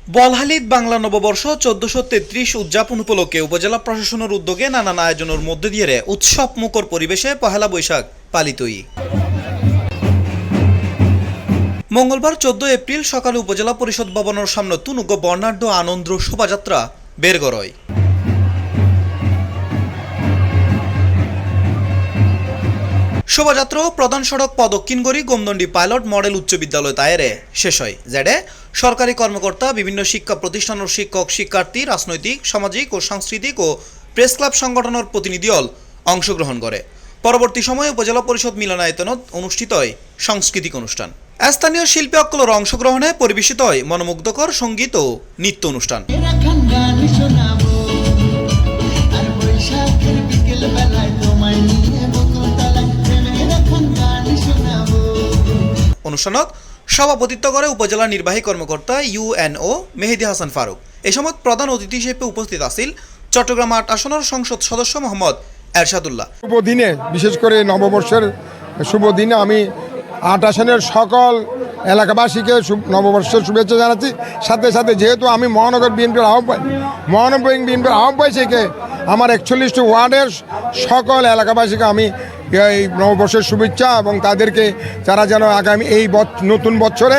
বলহালিত বাংলা নববর্ষ ১৪৩৩ উদযাপন উপলক্ষে উপজেলা প্রশাসনের উদ্যোগে নানান আয়োজনের মধ্যে দিয়ে উৎসব মুখর পরিবেশে পহেলা বৈশাখ পালিতই। মঙ্গলবার ১৪ এপ্রিল সকালে উপজেলা পরিষদ ভবনের সামনে তুনুগ বর্ণাঢ্য আনন্দ শোভাযাত্রা বের করয়। শোভাযাত্রা প্রধান সড়ক প্রদক্ষিণগড়ি গোমদণ্ডী পাইলট মডেল উচ্চ বিদ্যালয় তায়েরে শেষ হয়, যেটা সরকারি কর্মকর্তা, বিভিন্ন শিক্ষা প্রতিষ্ঠানের শিক্ষক, শিক্ষার্থী, রাজনৈতিক, সামাজিক ও সাংস্কৃতিক ও প্রেস ক্লাব সংগঠনের প্রতিনিধি দল অংশগ্রহণ করে। পরবর্তী সময়ে উপজেলা পরিষদ মিলনায়তনত অনুষ্ঠিত হয় সাংস্কৃতিক অনুষ্ঠান। স্থানীয় শিল্পী অক্কলের অংশগ্রহণে পরিবেশিত হয় মনোমুগ্ধকর সঙ্গীত ও নৃত্য অনুষ্ঠান। অনুষ্ঠানত সভাপতিত্ব করে উপজেলা নির্বাহী কর্মকর্তা ইউএনও মেহেদী হাসান ফারুক। এ সময় প্রধান অতিথি হিসেবে উপস্থিত আছেন চট্টগ্রাম ৮ আসনের সংসদ সদস্য মোহাম্মদ এরশাদুল্লাহ। শুভ দিনে, বিশেষ করে নববর্ষের শুভ দিনে আমি ৮ আসনের সকল এলাকাবাসীকে নববর্ষের শুভেচ্ছা জানাচ্ছি। সাথে সাথে যেহেতু আমি মহানগর বিএনপির আহ্বায়ক থেকে আমার ৪১টি ওয়ার্ডের সকল এলাকাবাসীকে আমি এই নববর্ষের শুভেচ্ছা এবং তাদেরকে যারা যেন আগামী এই নতুন বছরে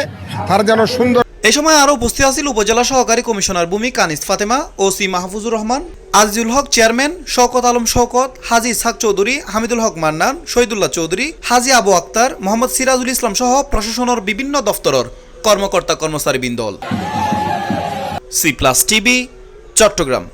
তারা যেন সুন্দর। এ সময় আরও উপস্থিত আছেন উপজেলা সহকারী কমিশনার ভূমি কানিজ ফাতেমা, ওসি মাহফুজুর রহমান, আজিজুল হক চেয়ারম্যান, শওকত আলম শওকত, হাজি ইসহাক চৌধুরী, হামিদুল হক মান্নান, শহীদুল্লাহ চৌধুরী, হাজি আবু আক্তার, মোহাম্মদ সিরাজুল ইসলাম সহ প্রশাসনের বিভিন্ন দফতরের কর্মকর্তা কর্মচারী বৃন্দ। C plus TV, Chittagong.